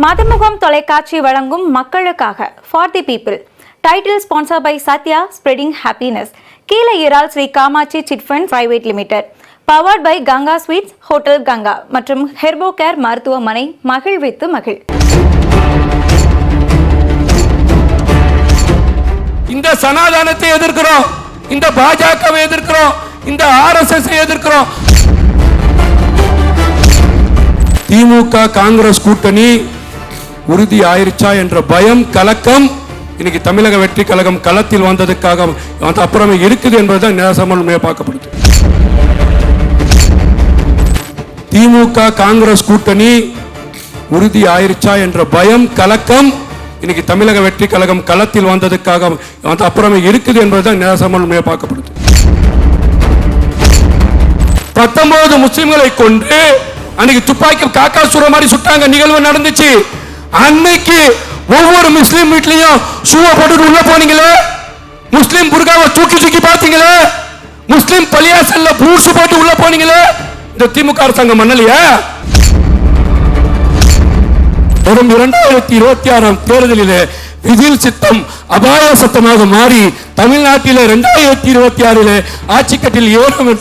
மதிமுகம் தொலைக்காட்சி வழங்கும் மக்களுக்காக for the people. Title sponsored by Satya Spreading Happiness. கீழே இறால் Sri Kamatchi chit fund private limited. Powered by Ganga sweets, hotel Ganga மற்றும் ஹெர்போ கேர் மருத்துவமனை. மகிழ்வித்து மகிழ். இந்த சனாதனத்தை எதிர்க்கிறோம், இந்த பாஜகவை எதிர்க்கிறோம், இந்த RSS எதிர்க்கிறோம். திமுக காங்கிரஸ் கூட்டணி உறுதி ஆயிருச்சா என்ற பயம், கலக்கம் இன்னைக்கு தமிழக வெற்றி கழகம் களத்தில் வந்ததுக்காக அப்புறமே இருக்குது என்பதுதான் நிராசமாக பார்க்கப்படுது. திமுக காங்கிரஸ் கூட்டணி உறுதி ஆயிருச்சா என்ற பயம், கலக்கம் இன்னைக்கு தமிழக வெற்றி கழகம் களத்தில் வந்ததுக்காக அப்புறமே இருக்குது என்பதுதான் நிராசமாக பார்க்கப்படுது. 19 முஸ்லிம்களை கொண்டு அன்னைக்கு துப்பாக்கி காக்கா சுடுற மாதிரி சுட்டாங்க, நிகழ்வு நடந்துச்சு. அன்னைக்கு ஒவ்வொரு முஸ்லீம் வீட்லயும் ஷூவை போட்டு உள்ள போனீங்களே, முஸ்லீம் புர்காவை தூக்கி தூக்கி பார்த்தீங்களே, முஸ்லீம் பள்ளியாசல்ல பூசு போட்டு உள்ள போனீங்களே, இந்த திமுக அரசாங்கம் மண்ணலையா? வரும் 2026 தேர்தலில் விதில் சித்தம் அபாய சத்தமாக மாறி தமிழ்நாட்டில் 2026 ஆட்சி கட்டில் ஏறும்.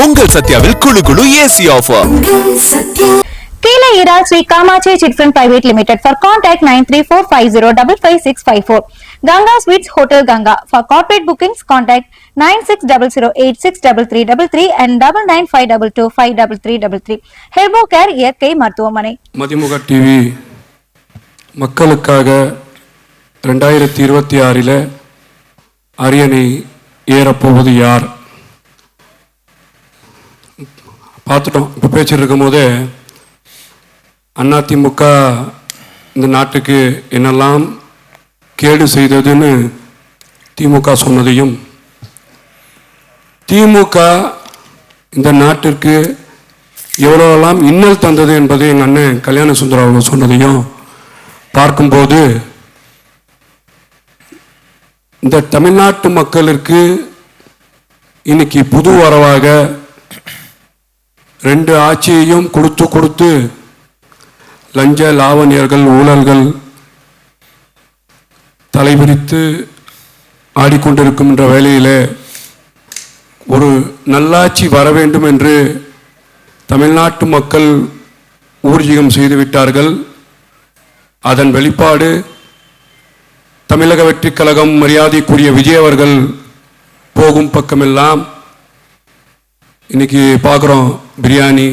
உங்கள் சத்யாவில் குழு குழு ஏசி ஆஃபர். கீழே இறால் Sri Kamatchi chit fund private limited. For contact 9345055654. Ganga Sweets Hotel Ganga. For corporate bookings contact 9600863333 and 9952253333. Herbo Care இயற்கை மருத்துவமனை. மதிமுக டிவி மக்களுக்காக 2026 அரியணை ஏறப்போவது யார் பார்த்துட்டோம். இப்போ பேச்சு இருக்கும் போதே அதிமுக இந்த நாட்டுக்கு என்னெல்லாம் கேடு செய்ததுன்னு திமுக சொன்னதையும், திமுக இந்த நாட்டிற்கு எவ்வளோலாம் இன்னல் தந்தது என்பதை எங்கள் அண்ணன் கல்யாண சுந்தரம் அவங்க சொன்னதையும் பார்க்கும்போது, இந்த தமிழ்நாட்டு மக்களுக்கு இன்னைக்கு புது வரவாக 2 ஆட்சியையும் கொடுத்து லஞ்ச லாவணியர்கள், ஊழல்கள் தலைவிரித்து ஆடிக்கொண்டிருக்கின்ற வேளையில் ஒரு நல்லாட்சி வர வேண்டும் என்று தமிழ்நாட்டு மக்கள் ஊர்ஜிகம் செய்துவிட்டார்கள். அதன் வெளிப்பாடு தமிழக வெற்றி கழகம் மரியாதைக்குரிய விஜய் அவர்கள் போகும் பக்கமெல்லாம் இன்னைக்கு பார்க்குறோம், பிரியாணி,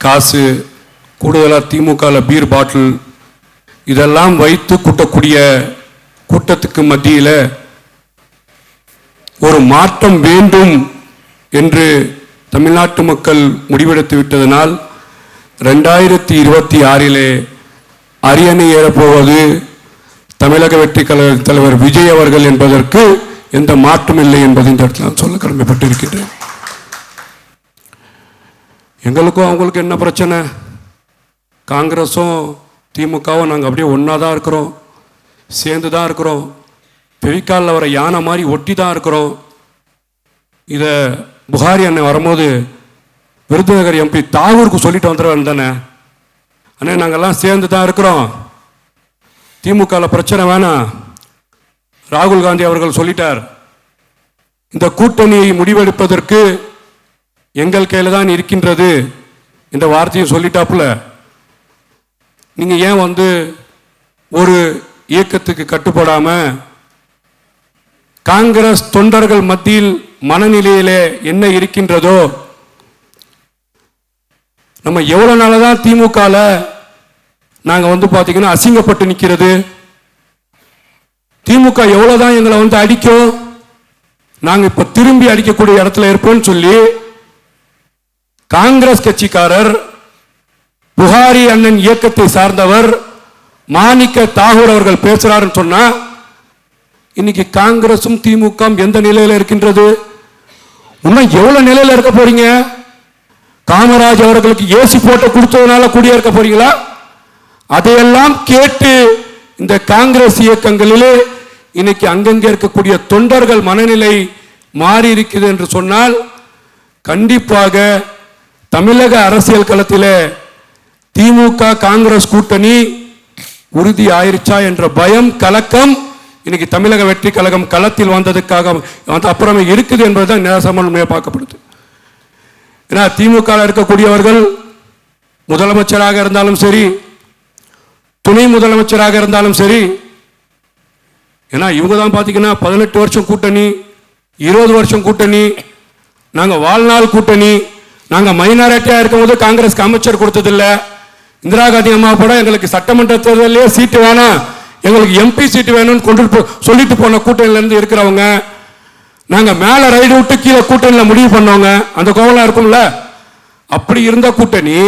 காசு, கூடுதலாக திமுகவில் பீர் பாட்டில் இதெல்லாம் வைத்து கூட்டக்கூடிய கூட்டத்துக்கு மத்தியில் ஒரு மாற்றம் வேண்டும் என்று தமிழ்நாட்டு மக்கள் முடிவெடுத்து விட்டதனால் 2026 அரியணை ஏறப்போவது தமிழக வெற்றி கழக தலைவர் விஜய் அவர்கள் என்பதற்கு எந்த மாற்றம் இல்லை என்பதை இந்த இடத்துல நான் சொல்ல கடமைப்பட்டிருக்கிறேன். எங்களுக்கும் அவங்களுக்கு என்ன பிரச்சனை? காங்கிரஸும் திமுகவும் நாங்கள் அப்படியே ஒன்றா தான் இருக்கிறோம், சேர்ந்து தான் இருக்கிறோம், பெவிக்காலில் வர யானை மாதிரி ஒட்டி தான் இருக்கிறோம். இதை புகாரி அண்ணன் வரும்போது விருதுநகர் MP தாகூருக்கு சொல்லிட்டு வந்துடுவாங்க தானே, அண்ணே நாங்கள்லாம் சேர்ந்து தான் இருக்கிறோம், திமுகவில் பிரச்சனை வேணாம். ராகுல் காந்தி அவர்கள் சொல்லிட்டார், இந்த கூட்டணியை முடிவெடுப்பதற்கு எங்கள் கையில் தான் இருக்கின்றது இந்த வார்த்தையை சொல்லிட்டாப்புல. நீங்கள் ஏன் ஒரு இயக்கத்துக்கு கட்டுப்படாம காங்கிரஸ் தொண்டர்கள் மத்தியில் மனநிலையிலே என்ன இருக்கின்றதோ, நம்ம எவ்வளவு நாளதான் திமுகல நாங்கள் பார்த்தீங்கன்னா அசிங்கப்பட்டு நிற்கிறது, திமுக எவ்வளவுதான் எங்களை அடிக்கும், நாங்கள் இப்போ திரும்பி அடிக்கக்கூடிய இடத்துல இருப்போம்னு சொல்லி காங்கிரஸ் கட்சிக்காரர், புகாரி அண்ணன் இயக்கத்தை சார்ந்தவர் மாணிக்க தாகூர் அவர்கள் பேசுறாருன்னு சொன்னா, இன்னைக்கு காங்கிரசும் திமுக எந்த நிலையில இருக்கின்றது? இன்னும் எவ்வளவு நிலையில இருக்க போறீங்க? காமராஜ் அவர்களுக்கு ஏசி போட்டு கொடுத்ததுனால குடியேற்க போறீங்களா? அதையெல்லாம் கேட்டு இந்த காங்கிரஸ் இயக்கங்களிலே இன்னைக்கு அங்கங்கே இருக்கக்கூடிய தொண்டர்கள் மனநிலை மாறி இருக்குது என்று சொன்னால் கண்டிப்பாக தமிழக அரசியல் களத்தில் திமுக காங்கிரஸ் கூட்டணி உறுதி ஆயிருச்சா என்ற பயம், கலக்கம் இன்னைக்கு தமிழக வெற்றி கழகம் களத்தில் வந்ததுக்காக அப்புறமே இருக்குது என்பதுதான் நிராசமாக பார்க்கப்படுது. ஏன்னா திமுக இருக்கக்கூடியவர்கள் முதலமைச்சராக இருந்தாலும் சரி, துணை முதலமைச்சராக இருந்தாலும் சரி, ஏன்னா இவங்க தான் பார்த்தீங்கன்னா 18 வருஷம் கூட்டணி, 20 வருஷம் கூட்டணி, நாங்கள் வாழ்நாள் கூட்டணி, நாங்கள் மைனாரிட்டியாக இருக்கும்போது காங்கிரஸ்க்கு அமைச்சர் கொடுத்ததில்லை. இந்திரா காந்தி அம்மா கூட எங்களுக்கு சட்டமன்ற தேர்தலே சீட்டு வேணாம், எங்களுக்கு எம்பி சீட்டு வேணும்னு கொண்டு சொல்லிட்டு போன கூட்டணியிலேருந்து இருக்கிறவங்க. நாங்கள் மேலே ரைடு விட்டு கீழே கூட்டணியில் முடிவு பண்ணவங்க. அந்த கோவலாம் இருக்கும்ல. அப்படி இருந்த கூட்டணி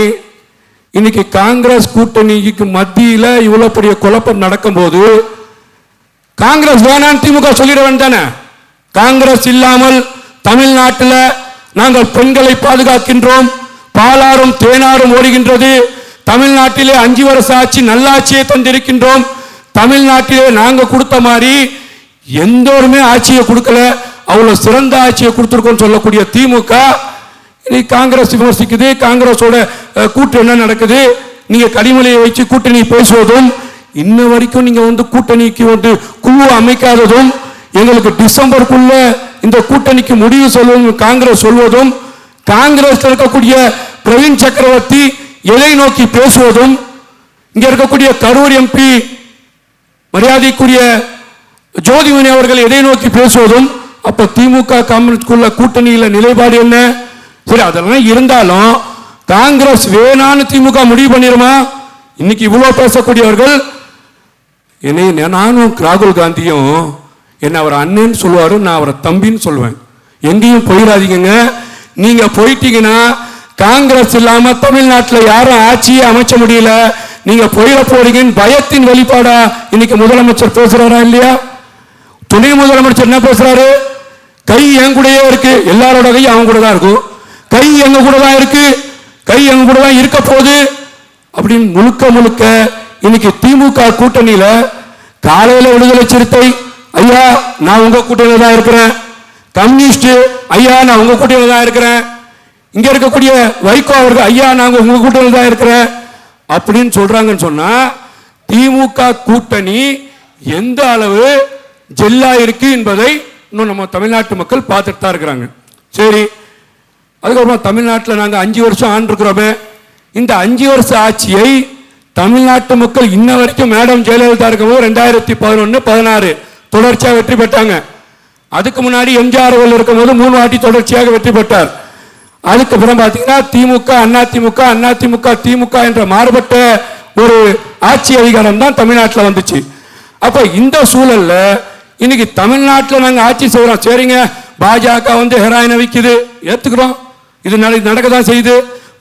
இன்னைக்கு காங்கிரஸ் கூட்டணிக்கு மத்தியில் இவ்வளோ பெரிய குழப்பம் நடக்கும்போது காங்கிரஸ் வேணான்னு திமுக சொல்லிட வேண்டானே. காங்கிரஸ் இல்லாமல் தமிழ்நாட்டில் நாங்கள் பெண்களை பாதுகாக்கின்றோம், பாலாறும் தேனாரும் ஓடுகின்றது, தமிழ்நாட்டிலே 5 வருஷ ஆட்சி நல்லாட்சியை தந்திருக்கின்றோம், தமிழ்நாட்டிலே நாங்கள் கொடுத்த மாதிரி எந்தோருமே ஆட்சியை கொடுக்கல, அவ்வளோ சிறந்த ஆட்சியை கொடுத்துருக்கோம் சொல்லக்கூடிய திமுக இன்னைக்கு காங்கிரஸ் விமர்சிக்குது. காங்கிரஸோட கூட்டு என்ன நடக்குது, நீங்க கனிமொழியை வச்சு கூட்டணி பேசுவதும், இன்ன வரைக்கும் நீங்க கூட்டணிக்கு குழு அமைக்காததும், எங்களுக்கு டிசம்பருக்குள்ள இந்த கூட்டணிக்கு முடிவு சொல்வதும் காங்கிரஸ் சொல்வதும், காங்கிரஸ் இருக்கக்கூடிய பிரவீன் சக்கரவர்த்தி எதை நோக்கி பேசுவதும், இங்க இருக்கக்கூடிய கரூர் எம்பி மரியாதைக்குரிய ஜோதிமணி அவர்கள் எதை நோக்கி பேசுவதும், அப்ப திமுக காங்கிரஸ்க்குள்ள கூட்டணியில நிலைப்பாடு என்ன? சரி, அதெல்லாம் இருந்தாலும் காங்கிரஸ் வேணான்னு திமுக முடிவு பண்ணிருமா? இன்னைக்கு இவ்வளவு பேசக்கூடியவர்கள் என்னை நானும் ராகுல் காந்தியும் என்ன அவர் அண்ணன்னு சொல்லுவாரு, நான் அவரை தம்பின்னு சொல்லுவேன். எங்கேயும் போயிடாதீங்க. நீங்க போயிட்டீங்கன்னா காங்கிரஸ் இல்லாம தமிழ்நாட்டில் யாரும் ஆட்சியை அமைச்ச முடியல, நீங்க போயிட போறீங்கன்னு பயத்தின் வெளிப்பாடா இன்னைக்கு முதலமைச்சர் பேசுறாரா இல்லையா? துணை முதலமைச்சர் என்ன பேசுறாரு? கை என் கூடயே இருக்கு, எல்லாரோட கை அவங்க கூட தான் இருக்கும், கை எங்க கூட தான் இருக்கு, கை எங்க கூட தான் இருக்க போகுது அப்படின்னு முழுக்க முழுக்க இன்னைக்கு திமுக கூட்டணியில காலையில விடுதலை சிறுத்தை ஐயா நான் உங்க கூட்டணியில தான் இருக்கிறேன், கம்யூனிஸ்ட் ஐயா நான் உங்க கூட்டணியில தான் இருக்கிறேன், இங்க இருக்கக்கூடிய வைகோ அவர்கள் ஐயா நாங்க உங்க கூட்டணியில தான் இருக்கிறேன் அப்படின்னு சொல்றாங்கன்னு சொன்னா திமுக கூட்டணி எந்த அளவு ஜெல்லா இருக்கு என்பதை இன்னும் நம்ம தமிழ்நாட்டு மக்கள் பார்த்துட்டு தான் இருக்கிறாங்க. சரி, அதுக்கப்புறம் தமிழ்நாட்டில் நாங்கள் 5 வருஷம் ஆண்டிருக்கிறோமே, இந்த 5 வருஷ ஆட்சியை தமிழ்நாட்டு மக்கள் இன்ன வரைக்கும் மேடம் ஜெயலலிதா இருக்கும்போது 2011, 16 தொடர்ச்சியாக வெற்றி பெற்றாங்க. அதுக்கு முன்னாடி எம்ஜிஆர் அவர்கள் இருக்கும்போது 3 வாட்டி தொடர்ச்சியாக வெற்றி பெற்றார். அதுக்கப்புறம் பார்த்தீங்கன்னா திமுக, அதிமுக, அதிமுக, திமுக என்ற மாறுபட்ட ஒரு ஆட்சி அதிகாரம் தான் தமிழ்நாட்டில் வந்துச்சு. அப்ப இந்த சூழல்ல இன்னைக்கு தமிழ்நாட்டில் நாங்கள் ஆட்சி செய்கிறோம். சரிங்க, பாஜக ஹெராயினை விற்குது, ஏத்துக்கிறோம், இது நடக்க தான் செய்யுது.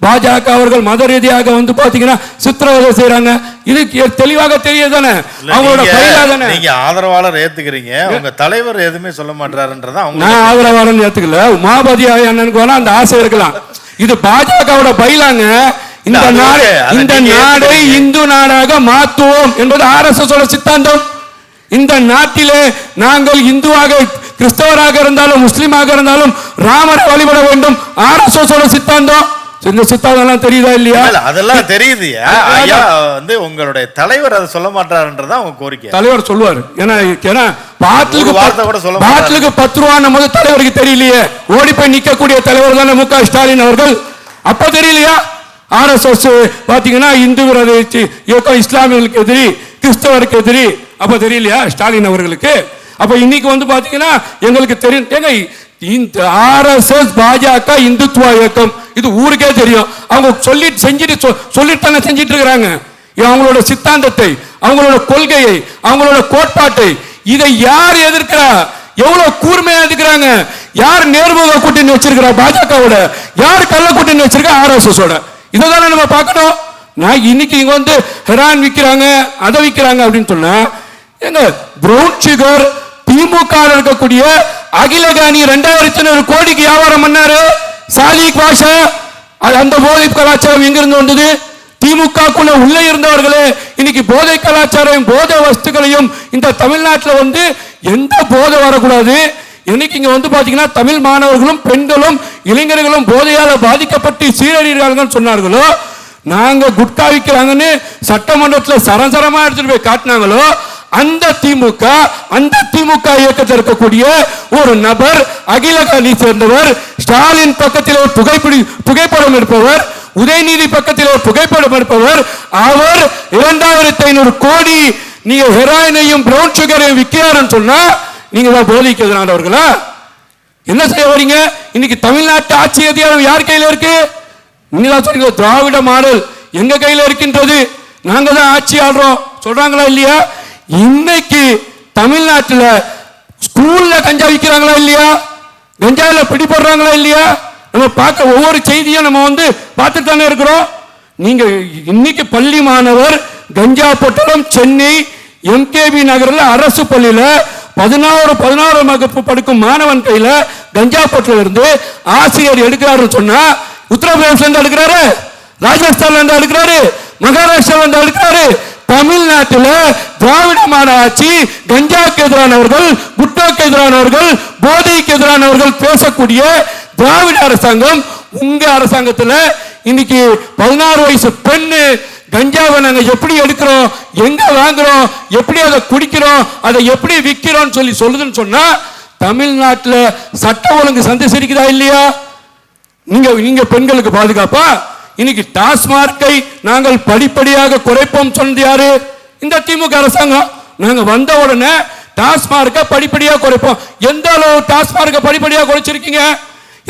பாஜக அவர்கள் மத ரீதியாக பாத்தீங்கன்னா சித்திரவதை செய்யறாங்க, இது தெளிவாக தெரியுதானே, அவங்களோட பயிலா தானே. நீங்க ஆதரவாளர் ஏத்துக்கிறீங்க, உங்க தலைவர் எதுவுமே சொல்ல மாட்டாருன்றதா. நான் ஆதரவாளர் ஏத்துக்கல, உமாபதி அண்ணனுக்கு வேணா அந்த ஆசை இருக்கலாம், இது பாஜகவோட பயிலாங்க. இந்த நாடை இந்து நாடாக மாற்றுவோம் என்பது RSS சித்தாந்தம். இந்த நாட்டிலே நாங்கள் இந்துவாக, கிறிஸ்தவராக இருந்தாலும் முஸ்லிமாக இருந்தாலும் ராமரை வழிபட வேண்டும், RSS சித்தாந்தம். இந்த சித்தாந்தம் தெரியுதா இல்லையா? அதெல்லாம் தெரியுது. உங்களுடைய தலைவர் அதை சொல்ல மாட்டாருன்றதா உங்க கோரிக்கை. தலைவர் சொல்லுவாரு, ஏன்னா பாட்டிலுக்கு 10 ரூபா நம்ம தலைவருக்கு தெரியலையே, ஓடி போய் நிக்கக்கூடிய தலைவர் தானே MK ஸ்டாலின் அவர்கள். அப்ப தெரியலையா? RSS பாத்தீங்கன்னா இந்து விரோத இயக்கம், இஸ்லாமியர்களுக்கு எதிரி, கிறிஸ்தவருக்கு எதிரி, அப்ப தெரியலையா ஸ்டாலின் அவர்களுக்கு? அப்ப இன்னைக்கு பாத்தீங்கன்னா எங்களுக்கு தெரியும். ஏங்க, இந்த RSS பாஜக இந்துத்துவ இயக்கம் இது ஊருக்கே தெரியும். அவங்க சொல்லிட்டு செஞ்சிட்டு இருக்கிறாங்க. அவங்களோட சித்தாந்தத்தை, அவங்களோட கொள்கையை, அவங்களோட கோட்பாட்டை இதை யார் எதிர்க்கிறா? எவ்வளவு கூர்மையா எதிர்க்கிறாங்க? யார் நேர்முக கூட்டணி வச்சிருக்கிறா பாஜகவோட? யார் கள்ள கூட்டணி வச்சிருக்கா RSS ஓட? இதைதானே நம்ம பார்க்கணும். நான் இன்னைக்கு இங்க ஹெரான் விற்கிறாங்க, அதை விற்கிறாங்க அப்படின்னு சொன்னா, எங்க பிரவுன் சுகர் திமுக இருக்கக்கூடிய அகிலகாணி 2500 கோடிக்கு வியாபாரம் பண்ணாரு. சாதிக் பாஷா, அந்த போதை கலாச்சாரம் எங்கிருந்து வந்தது? திமுகக்குள்ள உள்ளே இருந்தவர்களே இன்னைக்கு போதை கலாச்சாரம் போதை வஸ்துக்களையும் இந்த தமிழ்நாட்டில் வந்து எந்த போதை வரக்கூடாது. இன்னைக்கு இங்க வந்து பாத்தீங்கன்னா தமிழ் மாணவர்களும் பெண்களும் இளைஞர்களும் போதையால பாதிக்கப்பட்டு சீரழிகிறார்கள் சொன்னார்களோ, நாங்க குட்கா விற்கிறாங்கன்னு சட்டமன்றத்தில் சரசரமா எடுத்துட்டு போய் காட்டினாங்களோ, அந்த திமுக இயக்கத்தில் இருக்கக்கூடிய ஒரு நபர் அகில அணி சேர்ந்தவர், ஸ்டாலின் பக்கத்தில் ஒரு புகைப்படம் எடுப்பவர், உதயநிதி பக்கத்தில் ஒரு புகைப்படம் எடுப்பவர், அவர் 2500 கோடி நீங்க ஹெராயினையும் பிரவுன் சுகரையும் விற்கிறாருன்னு சொன்னா நீங்க தான் போதைக்கு எதிரானவர்களா? என்ன செய்ய வரீங்க? இன்னைக்கு தமிழ்நாட்டு ஆட்சி அதிகாரம் யார் கையில இருக்கு? நீங்க தான் சொல்றீங்க திராவிட மாடல் எங்க கையில இருக்கின்றது, நாங்க தான் ஆட்சி ஆடுறோம் சொல்றாங்களா இல்லையா? இன்னைக்கு தமிழ்நாட்டில் ஸ்கூல்ல கஞ்சா விற்கிறாங்களா இல்லையா? கஞ்சாவில பிடிபடுறாங்களா இல்லையா? நம்ம பார்க்க ஒவ்வொரு செய்தியும் நம்ம வந்து பார்த்துட்டு தானே இருக்கிறோம். நீங்க இன்னைக்கு பள்ளி மாணவர் கஞ்சா பொட்டலம் சென்னை எம்கேபி நகரில் அரசு பள்ளியில 11 வகுப்பு படிக்கும் மாணவன் கையில கஞ்சா பொட்டலம் இருந்து ஆசிரியர் எடுக்கிறாரு சொன்னா, உத்தரப்பிரதேசம் எடுக்கிறாரு, ராஜஸ்தான் எடுக்கிறாரு, மகாராஷ்டிரா எடுக்கிறாரு. தமிழ்நாட்டில் திராவிட மாடல் ஆட்சி கஞ்சாக்கு எதிரானவர்கள், குட்காக்கு எதிரானவர்கள், போதைக்கு எதிரானவர்கள் பேசக்கூடிய திராவிட அரசாங்கம் உங்க அரசாங்கத்தில் இன்னைக்கு 16 வயசு பெண்ணு கஞ்சாவை நாங்க எப்படி எடுக்கிறோம், எங்க வாங்குறோம், எப்படி அதை குடிக்கிறோம், அதை எப்படி விற்கிறோம் சொல்லி சொல்லுதுன்னு சொன்னா, தமிழ்நாட்டில் சட்ட ஒழுங்கு சந்திச்சிருக்குதா இல்லையா? நீங்க பெண்களுக்கு பாதுகாப்பா? இன்னைக்கு டாஸ்மார்க்கை நாங்கள் படிப்படியாக குறைப்போம் சொன்னது யாரு? இந்த திமுக அரசாங்கம். நாங்க வந்த உடனே டாஸ்மார்க்கை படிப்படியாக குறைப்போம். எந்த அளவு டாஸ்மார்க்கை படிப்படியாக குறைச்சிருக்கீங்க?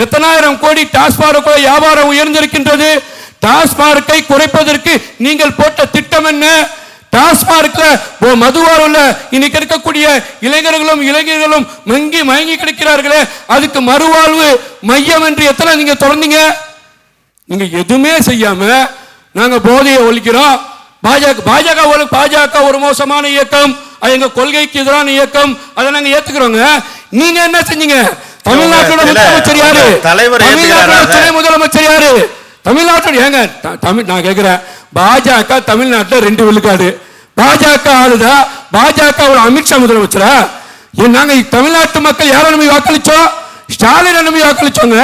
எத்தனாயிரம் கோடி டாஸ்மார்க் வியாபாரம் உயர்ந்திருக்கின்றது. டாஸ்மார்க்கை குறைப்பதற்கு நீங்கள் போட்ட திட்டம் என்ன? டாஸ்மார்க்ல மதுவாருள்ள இன்னைக்கு இருக்கக்கூடிய இளைஞர்களும் மயங்கி கிடக்கிறார்களே, அதுக்கு மறுவாழ்வு மையம் என்று எத்தனை நீங்க தொடர்ந்தீங்க? நீங்க எதுவுமே செய்யாம நாங்க போதையை ஒழிக்கிறோம். பாஜக ஒரு மோசமான இயக்கம், எங்க கொள்கைக்கு எதிரான இயக்கம், அதை நாங்க ஏத்துக்கிறோங்க. நீங்க என்ன செஞ்சீங்க? தமிழ்நாட்டோட முதலமைச்சர் யாரு? தமிழ்நாட்டோட துணை முதலமைச்சர் யாரு? தமிழ்நாட்டோட ஏங்க நான் கேட்கிறேன், பாஜக தமிழ்நாட்டில் 2 விழுக்காடு. பாஜக ஆளுதா? பாஜக அமித்ஷா முதலமைச்சரா? நாங்க தமிழ்நாட்டு மக்கள் யாரை நம்பி வாக்களிச்சோம்? ஸ்டாலின் நம்பி வாக்களிச்சோங்க.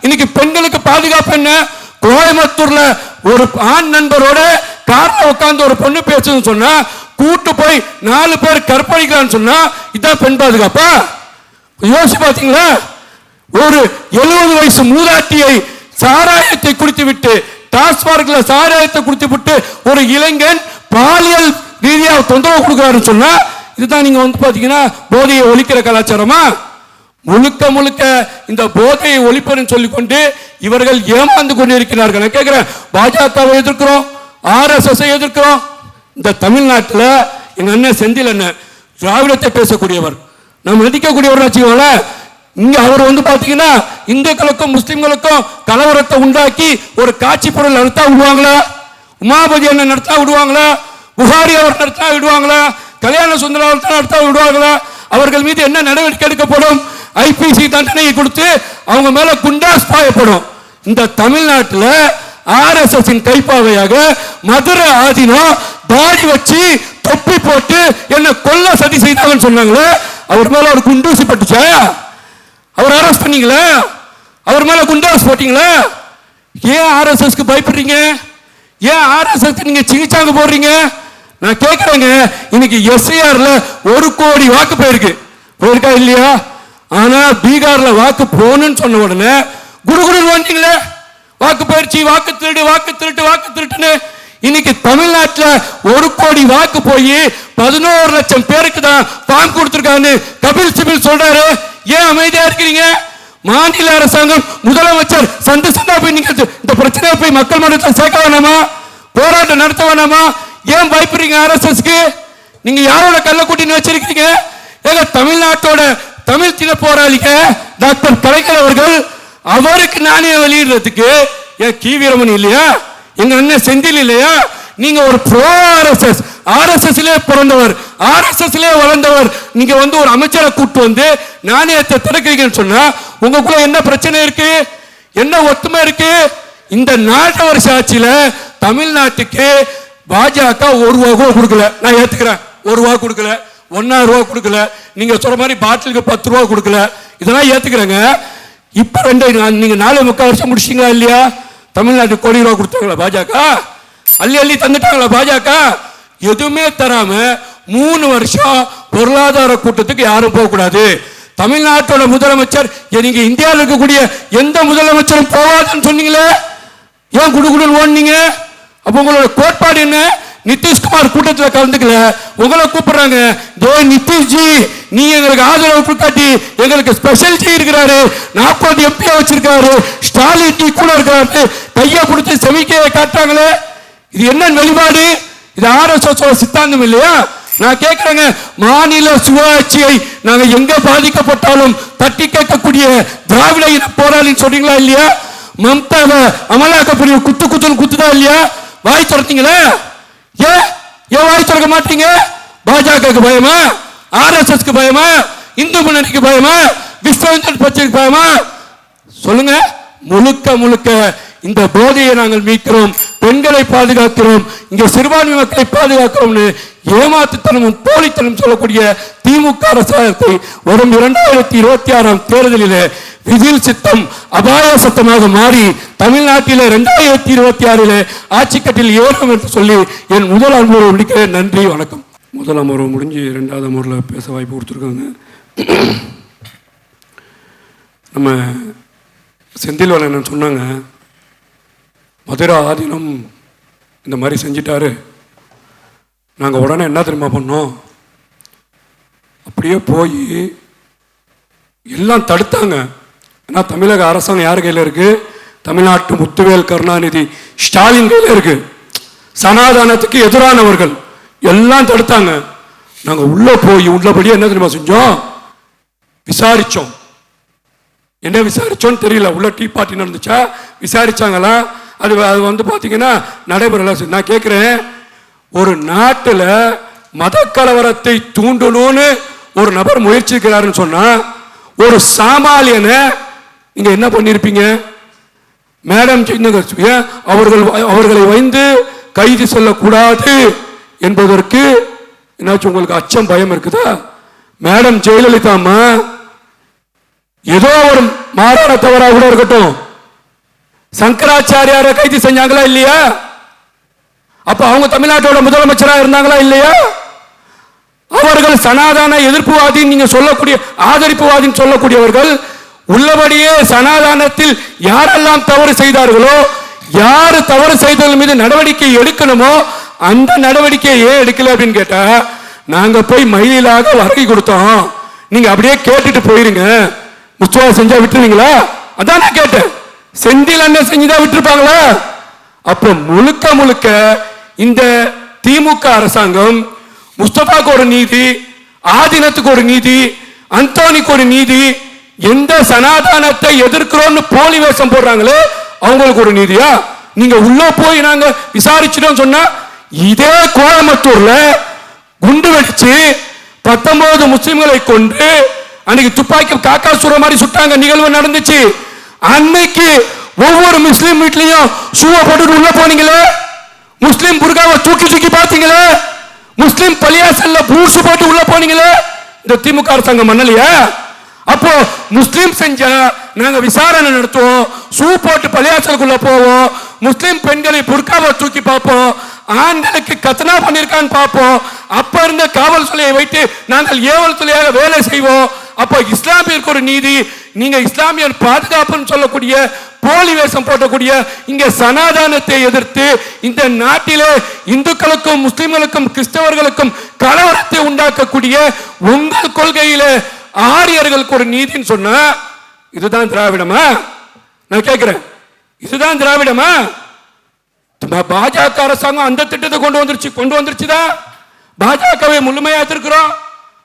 இன்னைக்கு பெண்களுக்கு பாதுகாப்பு என்ன? கோயம்புத்தூர்ல ஒரு ஆண் நண்பரோட கார்ல உட்கார்ந்து ஒரு பொண்ணு பேசுன்னு சொன்னா, கூட்டு போய் 4 பேர் கற்பழிக்கிறான்னு சொன்னா, இதான் பெண் பாதுகாப்பா? யோசிச்சு பாத்தீங்களா? ஒரு 70 வயசு மூதாட்டியை சாராயத்தை குடித்து விட்டு, டாஸ்மார்க்ல சாராயத்தை குடித்து விட்டு ஒரு இளைஞன் பாலியல் ரீதியாக தொந்தரவு கொடுக்கிறாருன்னு சொன்னா, இதுதான் நீங்க வந்து பாத்தீங்கன்னா போதையை ஒழிக்கிற கலாச்சாரமா? முழுக்க இந்த போதையை ஒழிப்பதுன்னு சொல்லிக்கொண்டு இவர்கள் ஏமாந்து கொண்டிருக்கிறார்கள். நான் கேட்கிறேன், பாஜகவை எதிர்க்கிறோம், RSS எதிர்க்கிறோம். இந்த தமிழ்நாட்டில் எங்க அண்ணன் செந்தில் அண்ணன் திராவிடத்தை பேசக்கூடியவர், நம்ம மதிக்கக்கூடியவர் வச்சுக்கோங்கள. இங்க அவர் வந்து பாத்தீங்கன்னா இந்துக்களுக்கும் முஸ்லிம்களுக்கும் கலவரத்தை உண்டாக்கி ஒரு காட்சி பொருள் நடத்தா விடுவாங்களா? உமாபதி அண்ணன் நடத்தா விடுவாங்களா? புகாரி அவர் நடத்தா விடுவாங்களா? கல்யாண சுந்தரம் நடத்தா விடுவாங்களா? அவர்கள் மீது என்ன நடவடிக்கை எடுக்கப்படும்? IPC தண்டனையை கொடுத்து அவங்க மேல குண்டாஸ் பாயப்படும். இந்த தமிழ்நாட்டில் RSS கைப்பாவையாக மதுரை ஆதீனம் தாடி வச்சு தொப்பி போட்டு என்ன கொல்ல சதி செய்தாங்கன்னு சொன்னாங்களே, அவர் மேல ஒரு குண்டூசி பட்டுச்சா? அவர் அரெஸ்ட் பண்ணீங்களா? அவர் மேல குண்டாஸ் போட்டீங்களா? ஏன் RSSக்கு பயப்படுறீங்க? ஏன் RSSக்கு நீங்க சிகிச்சாங்க போடுறீங்க? நான் கேட்கிறேங்க, இன்னைக்கு SIRல 1 கோடி வாக்கு போயிருக்கா இல்லையா? ஆனா பீகார்ல வாக்கு போகணும்னு சொன்ன உடனே குடுகுடுன்னு வந்தீங்களே, வாக்கு பயிற்சி, வாக்கு திருட்டுன்னு. இன்னைக்கு தமிழ்நாட்டில் 1 கோடி வாக்கு போய் 11 லட்சம் பேருக்கு தான் ஃபார்ம் கொடுத்திருக்காங்க கபில் சிபில் சொல்றாரு. ஏன் அமைதியா இருக்கிறீங்க? மாநில அரசாங்கம் முதலமைச்சர் சந்தா போய் நீங்க இந்த பிரச்சனையை போய் மக்கள் மன்றத்தில் சேர்க்க வேணாமா? போராட்டம் நடத்த வேணாமா? ஏன் பயப்படுறீங்க RSSக்கு? நீங்க யாரோட கள்ள கூட்டின்னு வச்சிருக்கீங்க? ஏங்க தமிழ்நாட்டோட தமிழ் தின போராளிக டாக்டர் கலைஞர் அவர்கள், அவருக்கு நாணயம் வெளியிடுறதுக்கு ஏன் கி வீரமணி இல்லையா? எங்க அண்ணன் செந்தில் இல்லையா? நீங்க ஒரு ப்ரோ RSSலே பிறந்தவர், RSSலே வளர்ந்தவர், நீங்க வந்து ஒரு அமைச்சரை கூட்டு வந்து நாணயத்தை திறக்கிறீங்கன்னு சொன்னா உங்களுக்குள்ள என்ன பிரச்சனை இருக்கு? என்ன ஒத்துமை இருக்கு? இந்த 4 வருஷ ஆட்சியில தமிழ்நாட்டுக்கு பாஜக ₹1 கொடுக்கல. நான் ஏத்துக்கிறேன், ₹1 கொடுக்கல, ₹1,000 கொடுக்கல, நீங்க சொல்ற மாதிரி பாட்டிலுக்கு ₹10 கொடுக்கல, இதெல்லாம் ஏத்துக்கிறேங்க. இப்ப நீங்க 4.25 வருஷம் முடிச்சிங்களா இல்லையா? தமிழ்நாட்டுக்கு ₹1,00,00,000 கொடுத்தாங்களா பாஜக? அள்ளி தந்துட்டாங்களா பாஜக? எதுவுமே தராம 3 வருஷம் பொருளாதார கூட்டத்துக்கு யாரும் போக கூடாது. தமிழ்நாட்டோட முதலமைச்சர், நீங்க இந்தியாவில் இருக்கக்கூடிய எந்த முதலமைச்சரும் போவாதுன்னு சொன்னீங்களே, ஏன் குடுகுடுன்னு ஓடுனீங்க? அப்ப உங்களோட கோட்பாடு என்ன? நிதிஷ்குமார் கூட்டத்தில் கலந்துக்கல, உங்களை கூப்பிடுறாங்க. நிதிஷ்ஜி, நீ எங்களுக்கு ஆதரவு காட்டி எங்களுக்கு ஸ்பெஷல் ஜி இருக்கிறாரு, 40 MP வச்சிருக்காரு, ஸ்டாலின் ஜி கூட இருக்கிறாரு, கையை பிடிச்சி செவிக்கையை காட்டாங்களே, இது என்ன வெளிப்பாடு? இது RSS சித்தாந்தம் இல்லையா? நான் கேட்கிறேங்க, மாநில சுயாட்சியை நாங்க எங்க பாதிக்கப்பட்டாலும் தட்டி கேட்கக்கூடிய திராவிட இன போராளின்னு சொல்றீங்களா இல்லையா? மம்தாவை அமலாக்கப்பிரிவு குத்துன்னு குத்துதா இல்லையா? வாய் திறந்தீங்களா? ஏன் வாய் திறக்க மாட்டீங்க? பாஜகவுக்கு பயமா? RSSக்கு பயமா? இந்து முன்னணிக்கு பயமா? விஸ்வ இந்து பட்சத்துக்கு பயமா? சொல்லுங்க. முழுக்க இந்த போதையை நாங்கள் மீட்கிறோம், பெண்களை பாதுகாக்கிறோம், இங்க சிறுபான்மை மக்களை பாதுகாக்கிறோம்னு ஏமாத்துத்தனமும் போலித்தனம் சொல்லக்கூடிய திமுக அரசாங்கத்தை வரும் 2026 தேர்தலில் விதில் சித்தம் அபாய சத்தமாக மாறி தமிழ்நாட்டில் 2026 ஆட்சி கட்டில் ஏறும் என்று சொல்லி என் முதல் அமர்வு முடிக்கிறேன். நன்றி, வணக்கம். முதல் அமர்வு முடிஞ்சு 2வது அமர்வில் பேச வாய்ப்பு கொடுத்துருக்காங்க. நம்ம செந்தில்வேலன் சொன்னாங்க, மதுரை ஆதீனம் இந்த மாதிரி செஞ்சிட்டாரு, நாங்கள் உடனே என்ன தெரியுமா பண்ணோம், அப்படியே போய் எல்லாம் தடுத்தாங்க. ஏன்னா தமிழக அரசாங்கம் யார் கையில் இருக்கு? தமிழ்நாட்டு முத்துவேல் கருணாநிதி ஸ்டாலின் கையில் இருக்கு. சனாதனத்துக்கு எதிரானவர்கள் எல்லாம் தடுத்தாங்க. நாங்கள் உள்ள போய் உள்ளபடியே என்ன தெரியுமா செஞ்சோம்? விசாரிச்சோம். என்ன விசாரிச்சோன்னு தெரியல, உள்ள டீ பார்ட்டி நடந்துச்சா, விசாரிச்சாங்களா? அது வந்து பார்த்தீங்கன்னா நடைபெறல. நான் கேட்குறேன், ஒரு நாட்டில் மத கலவரத்தை தூண்டணும்னு ஒரு நபர் முயற்சிக்கிறாருன்னு சொன்னா, ஒரு சாமானியனை நீங்க என்ன பண்ணிருப்பீங்க? மேடம் அவர்களை வைத்து கைது சொல்லக்கூடாது என்பதற்கு என்னாச்சும் உங்களுக்கு அச்சம், பயம் இருக்குதா? மேடம் ஜெயலலிதா அம்மா ஏதோ ஒரு மாறான தவறாக கூட இருக்கட்டும், சங்கராச்சாரியாரை கைது செஞ்சாங்களா இல்லையா? அப்ப அவங்க தமிழ்நாட்டோட முதலமைச்சராக இருந்தாங்களா இல்லையா? அவர்கள் சனாதன எதிர்ப்புவாதி நீங்க சொல்லக்கூடிய ஆதரிப்புவாதின்னு சொல்லக்கூடியவர்கள் உள்ளபடியே சனாதனத்தில் யாரெல்லாம் தவறு செய்தார்களோ, யாரு தவறு செய்தவர்கள் மீது நடவடிக்கை எடுக்கணுமோ அந்த நடவடிக்கையை ஏன் எடுக்கல அப்படின்னு கேட்டா, நாங்க போய் மயிலாக வருகை கொடுத்தோம், நீங்க அப்படியே கேட்டுட்டு போயிருங்க, முஸ்துவா செஞ்சா விட்டுருவீங்களா? அதான் நான் கேட்டேன். செந்தில் அண்ணன் செஞ்சுதான் விட்டுருப்பாங்களா? அப்ப முழுக்க இந்த திமுக அரசாங்கம் முஸ்தபாக்கு ஒரு நீதி, ஆதீனத்துக்கு ஒரு நீதி, அந்தோனிக்கு ஒரு நீதி, எந்த சனாதனத்தை எதிர்க்கிறோம்னு போலி வேஷம் போடுறாங்களே அவங்களுக்கு ஒரு நீதியா? நீங்க உள்ள போய் நாங்க விசாரிச்சிட்டோம் சொன்னா, இதே கோயம்புத்தூர்ல குண்டு வெடிச்சு 19 முஸ்லிம்களை கொண்டு அன்னைக்கு துப்பாக்கி காக்கா சுடுற மாதிரி சுட்டாங்க, நிகழ்வு நடந்துச்சு. அன்னைக்கு ஒவ்வொரு முஸ்லிம் வீட்லயும் ஷூவை போட்டுட்டு உள்ள போனீங்களே, முஸ்லிம் புர்காவை தூக்கி பார்த்தீங்களே, முஸ்லிம் பள்ளியாசல்ல பூசு போட்டு உள்ள போனீங்களே, இந்த திமுக அரசாங்கம் மண்ணலையா? அப்போ முஸ்லிம் செஞ்சா நாங்க விசாரணை நடத்துவோம், ஷூ போட்டு பள்ளியாசலுக்குள்ள போவோம், முஸ்லிம் பெண்களை புர்காவை தூக்கி பார்ப்போம், ஆண்களுக்கு கத்தனா பண்ணிருக்கான்னு பார்ப்போம். அப்ப இருந்த காவல்துறையை வைத்து நாங்கள் ஏவல் துறையாக வேலை செய்வோம். அப்ப இஸ்லாமியருக்கு ஒரு நீதி, நீங்க இஸ்லாமியர் பாதுகாப்புன்னு சொல்லக்கூடிய போலி வேஷம் போட்டக்கூடிய இங்க சனாதனத்தை எதிர்த்து இந்த நாட்டிலே இந்துக்களுக்கும் முஸ்லிம்களுக்கும் கிறிஸ்தவர்களுக்கும் கலவரத்தை உண்டாக்கக்கூடிய உங்கள் கொள்கையில ஆரியர்களுக்கு ஒரு நீதின்னு சொன்னா, இதுதான் திராவிடமா? நான் கேட்கிறேன், இதுதான் திராவிடமா? பாஜக அரசாங்கம் அந்த திட்டத்தை கொண்டு வந்துருச்சுதான். பாஜகவை முழுமையா எதிர்க்கிறோம்.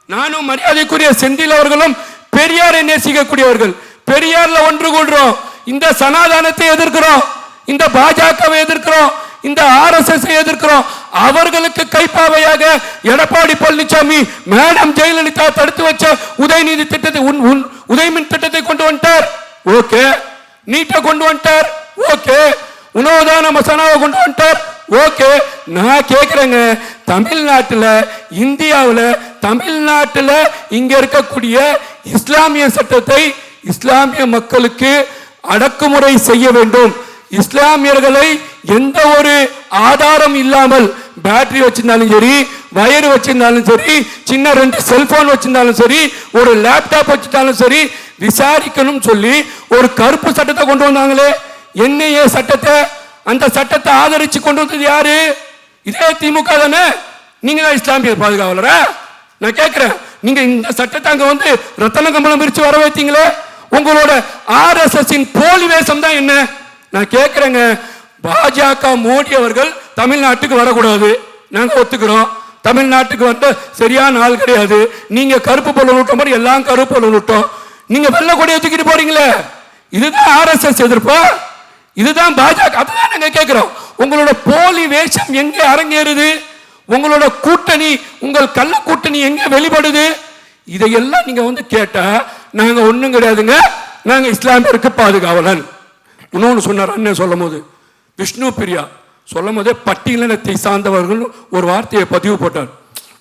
நானும் மரியாதைக்குரிய செந்தில் அவர்களும் பெரியாரை நேசிக்கக்கூடியவர்கள், பெரியார்ல ஒன்று கூடுறோம். இந்த சனாதனத்தை எதிர்க்கிறோம், இந்த பாஜகவை எதிர்க்கிறோம், இந்த RSS எதிர்க்கிறோம். அவர்களுக்கு கைப்பாவையாக எடப்பாடி பழனிசாமி மேடம் ஜெயலலிதா தடுத்து வச்ச உதயநிதி திட்டத்தை உதயமின் திட்டத்தை கொண்டு வந்துட்டார். ஓகே, நீட்டை கொண்டு வந்துட்டார். ஓகே, உணவுதான மசனாவை கொண்டு வந்துட்டார். ஓகே, நான் கேட்கிறேங்க, தமிழ்நாட்டில், இந்தியாவில், தமிழ்நாட்டில் இங்க இருக்கக்கூடிய இஸ்லாமிய சட்டத்தை இஸ்லாமிய மக்களுக்கு அடக்குமுறை செய்ய வேண்டும். இஸ்லாமியர்களை எந்த ஒரு ஆதாரம் இல்லாமல் பேட்டரி வச்சிருந்தாலும் சரி, வயர் வச்சிருந்தாலும் சரி, சின்ன 2 செல்போன் வச்சிருந்தாலும் சரி, ஒரு லேப்டாப் வச்சிருந்தாலும் சரி விசாரிக்கணும் சொல்லி ஒரு கருப்பு சட்டத்தை கொண்டு வந்தாங்களே, NIA சட்டத்தை. அந்த சட்டத்தை ஆதரிச்சு கொண்டு வந்தது யாரு? இதே திமுக தானே. நீங்க தான் இஸ்லாமிய பாதுகாவலரா? நான் கேட்கிறேன், நீங்க இந்த சட்டத்தை அங்க வந்து ரத்தன கம்பளம் பிரிச்சு வர வைத்தீங்களே, உங்களோட RSS போலி வேஷம் தான் என்ன? நான் கேட்கிறேங்க, பாஜக மோடி அவர்கள் தமிழ்நாட்டுக்கு வரக்கூடாது, நாங்க ஒத்துக்கிறோம். தமிழ்நாட்டுக்கு வந்த சரியான ஆள் கிடையாது. நீங்க கருப்பு பொருள் விட்ட மாதிரி எல்லாம் கருப்பு பொருள் விட்டோம். நீங்க வெள்ளை கொடியை தூக்கிட்டு போறீங்களே, இதுதான் RSS எதிர்ப்பா? இதுதான் பாஜக? அதுதான் நாங்க கேட்கிறோம். உங்களோட போலி வேஷம் எங்க அரங்கேறுது? உங்களோட கூட்டணி, உங்கள் கள்ள கூட்டணி எங்க வெளிப்படுது? இதையெல்லாம் நீங்க வந்து கேட்டா நாங்க ஒண்ணும் கிடையாதுங்க, நாங்க இஸ்லாமியருக்கு பாதுகாவலன். இன்னொன்னு சொன்னார் அண்ணன் சொல்லும் போது, விஷ்ணு பிரியா சொல்லும் போதே பட்டியலினத்தை சார்ந்தவர்கள் ஒரு வார்த்தையை பதிவு போட்டார்.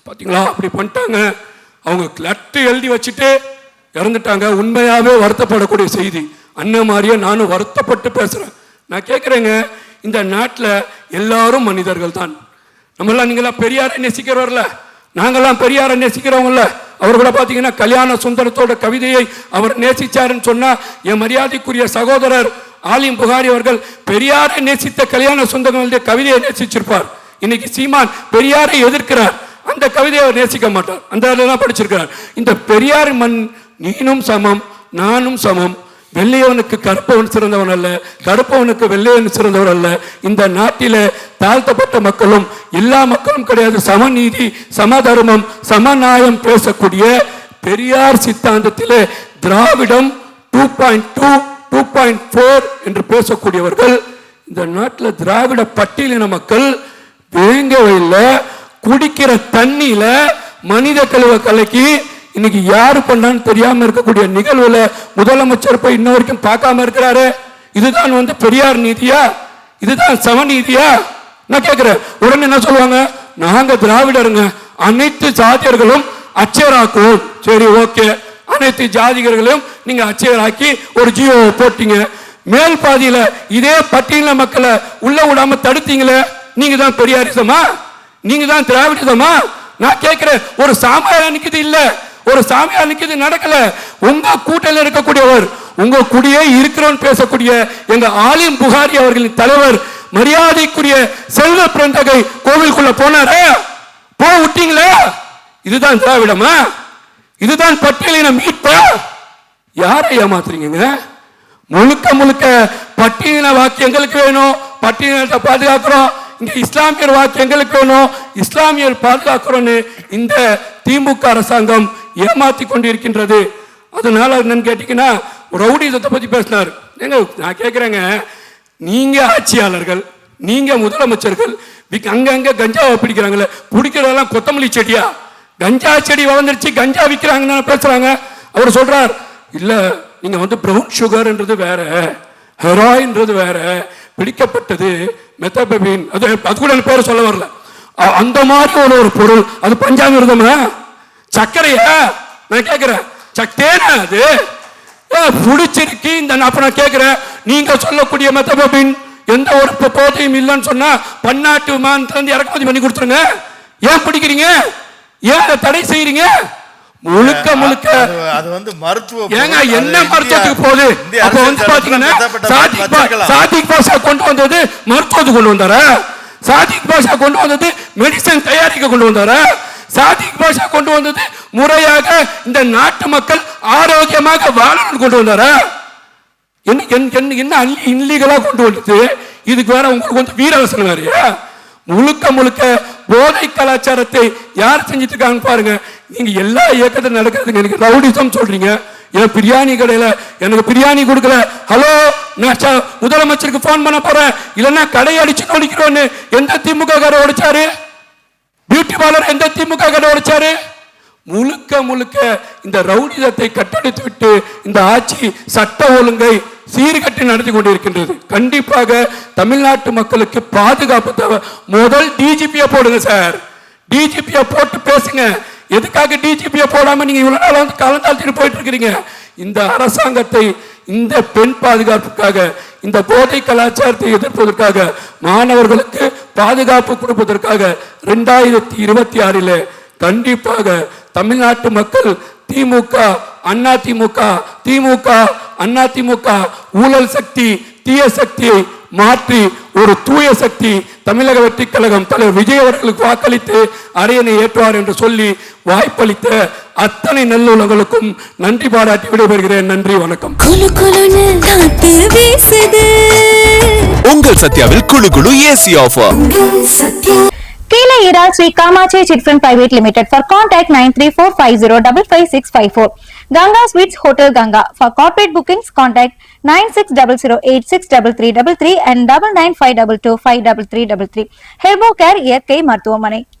பார்த்தீங்களா, அப்படி பண்ணிட்டாங்க. அவங்க லெட்டர் எழுதி வச்சுட்டு இறந்துட்டாங்க. உண்மையாவே வருத்தப்படக்கூடிய செய்தி. அண்ணன் மாதிரியே நானும் வருத்தப்பட்டு பேசுறேன். நான் கேட்குறேங்க, இந்த நாட்டில் எல்லாரும் மனிதர்கள் தான். நம்மளாம், நீங்களாம் பெரியாரை நேசிக்கிறவர்ல, நாங்கெல்லாம் பெரியாரை நேசிக்கிறவங்கள. அவர் கூட பார்த்தீங்கன்னா கல்யாண சுந்தரத்தோட கவிதையை அவர் நேசிச்சாருன்னு சொன்னா, என் மரியாதைக்குரிய சகோதரர் ஆலிம் புகாரி அவர்கள் பெரியாரை நேசித்த கல்யாண சுந்தரங்களுடைய கவிதையை நேசிச்சிருப்பார். இன்னைக்கு சீமான் பெரியாரை எதிர்க்கிறார், அந்த கவிதையை அவர் நேசிக்க மாட்டார், அந்த தான் படிச்சிருக்கிறார். இந்த பெரியார் மண், நீனும் சமம் நானும் சமம், வெள்ளையவனுக்கு கருப்பவன் சிறந்தவன் அல்ல, கருப்பவனுக்கு வெள்ளையவன் சிறந்தவன் அல்ல. இந்த நாட்டில தாழ்த்தப்பட்ட மக்களும் எல்லா மக்களும் கிடையாது. சமநீதி, சமதர்மம், சமநாயம் பேசக்கூடிய பெரியார் சித்தாந்தத்திலே திராவிடம் 2.2 2.4 என்று பேசக்கூடியவர்கள் இந்த நாட்டில் திராவிட பட்டியலின மக்கள் வேங்கவையில் குடிக்கிற தண்ணியில மனித கழிவ கலக்கி இன்னைக்கு யாரு பண்ணான்னு தெரியாம இருக்கக்கூடிய நிகழ்வுல முதலமைச்சர் போய் இன்ன வரைக்கும் பார்க்காம இருக்கிறாரு. இதுதான் வந்து பெரியார் நீதியா? இதுதான் சமநீதியா? நான் கேட்கிறேன். உடனே என்ன சொல்லுவாங்க, நாங்க திராவிடருங்க, அனைத்து ஜாதியர்களும் அச்சராக்குவோம். சரி, ஓகே, அனைத்து ஜாதிகர்களையும் நீங்க அச்சராக்கி ஒரு ஜியோ போட்டீங்க. மேல் பாதியில இதே பட்டியல மக்களை உள்ள விடாம தடுத்தீங்களே, நீங்க தான் பெரியாரிசமா? நீங்க தான் திராவிடமா? நான் கேட்கிறேன், ஒரு சாமியாருக்கு இது இல்ல, ஒரு சாமியாருக்கு இது நடக்கல. உங்க கூட்டத்தில் இருக்கக்கூடியவர், உங்க கூடியே இருக்கிறோன்னு பேசக்கூடிய எங்க ஆலிம் புகாரி அவர்களின் தலைவர் மரியாதைக்குரிய செல்வ பிறந்தகை கோவிலுக்குள்ள போனாரே, போ விட்டீங்களா? இதுதான் திராவிடமா? இதுதான் பட்டியலின மீட்பா? யாரை ஏமாத்துறீங்க? முழுக்க முழுக்க பட்டியலின வாக்கு எங்களுக்கு வேணும், பட்டியலினத்தை பாதுகாக்கிறோம். இங்க இஸ்லாமியர் வாக்கு எங்களுக்கு வேணும், இஸ்லாமியர் பாதுகாக்கிறோன்னு இந்த திமுக அரசாங்கம் ஏமாத்தி கொண்டிருக்கின்றது. அதனால என்னன்னு கேட்டீங்கன்னா, ரவுடிசத்தை பத்தி பேசினார். நான் கேட்கிறேங்க, நீங்க ஆட்சியாளர்கள், நீங்க முதலமைச்சர்கள், அங்கங்க கஞ்சாவை பிடிக்கிறாங்களே, பிடிக்கிறதெல்லாம் கொத்தமல்லி செடியா? கஞ்சா செடி வளர்ந்துருச்சு, கஞ்சா விற்கிறாங்கன்னு பேசுறாங்க. அவர் சொல்றார், இல்ல நீங்க வந்து பிரவுன் சுகர்ன்றது வேற, ஹெராயின்றது வேற, பிடிக்கப்பட்டது மெத்தபெபின், அது கூட பேர் சொல்ல வரல. அந்த மாதிரி ஒரு பொருள், அது பஞ்சாமிர்தமா? சர்க்கரையா? நான் கேட்கிறேன், சக்கேனா அது புடிச்சிருக்கு இந்த. அப்ப நான் கேட்கிறேன், நீங்க சொல்லக்கூடிய மெத்தபெபின் எந்த ஒரு போதையும் இல்லைன்னு சொன்னா பன்னாட்டு விமானத்திலிருந்து இறக்குமதி பண்ணி கொடுத்துருங்க. ஏன் பிடிக்கிறீங்க? ஏன் தடை செய்யறீங்க? முழுக்க முழுக்க அது வந்து மருத்துவ, ஏங்க என்ன மருத்துவத்துக்கு போகுது? அப்ப வந்து பாத்தீங்கன்னா சாதிக் பாஷா கொண்டு வந்தது மருத்துவத்துக்கு கொண்டு வந்தாரா? சாதிக் பாஷா கொண்டு வந்தது மெடிசன் தயாரிக்க கொண்டு வந்தாரா? சாதிக் பாஷா கொண்டு வந்தது முறையாக இந்த நாட்டு மக்கள் ஆரோக்கியமாக வாழணும் கொண்டு வந்தாரா? என்ன இல்லீகலா கொண்டு வந்தது? இதுக்கு வேற உங்களுக்கு வந்து வீரவசனம் வேறையா? முழுக்க முழுக்க போதை கலாச்சாரத்தை யார் செஞ்சுட்டு இருக்காங்க பாருங்க. நீங்க எல்லா இயக்கத்தில் நடக்கிறதுங்க. எனக்கு ரவுடிசம் சொல்றீங்க. என் பிரியாணி கடையில எனக்கு பிரியாணி கொடுக்கல, ஹலோ நான் முதலமைச்சருக்கு போன் பண்ண போறேன், இல்லைன்னா கடையை அடிச்சு நோடிக்கிறோன்னு எந்த திமுக கடை உடைச்சாரு? பியூட்டி பார்லர் எந்த திமுக கடை உடைச்சாரு? முழுக்க முழுக்க இந்த ரவுடிசத்தை கட்டடித்து விட்டு இந்த ஆட்சி சட்ட ஒழுங்கை சீர்கட்டி நடத்தி கொண்டிருக்கின்றது. கண்டிப்பாக தமிழ்நாட்டு மக்களுக்கு பாதுகாப்பு தேவை. முதல் டிஜிபியை போடுங்க சார், டிஜிபியை போட்டு பேசுங்க. எதுக்காக டிஜிபியை போடாம நீங்க இவ்வளவு நாள் வந்து கலந்தாழ்த்திட்டு போயிட்டு இருக்கிறீங்க? இந்த அரசாங்கத்தை இந்த பெண் பாதுகாப்புக்காக, இந்த போதை கலாச்சாரத்தை எதிர்ப்பதற்காக, மாணவர்களுக்கு பாதுகாப்பு கொடுப்பதற்காக 2026 கண்டிப்பாக தமிழ்நாட்டு மக்கள் திமுக, அண்ணா திமுக, திமுக, அண்ணா திமுக ஊழல் சக்தி, தீய சக்தியை மாற்றி ஒரு தூய சக்தி தமிழக வெற்றி கழகம் தலைவர் விஜய் அவர்களுக்கு வாக்களித்து அரியணை ஏற்றுவார் என்று சொல்லி வாய்ப்பளித்த அத்தனை நல்லுள்ளங்களுக்கும் நன்றி பாராட்டி விடைபெறுகிறேன். நன்றி, வணக்கம். உங்கள் சத்யாவில் குழு குழு AC offer. Kela Iral Sri Kamachi Chit Fund Private Limited. For contact 9345055654. Ganga Suites Hotel Ganga. For corporate bookings contact 9600863333 and 9952253333. Herbocare இயற்கை மருத்துவமனை.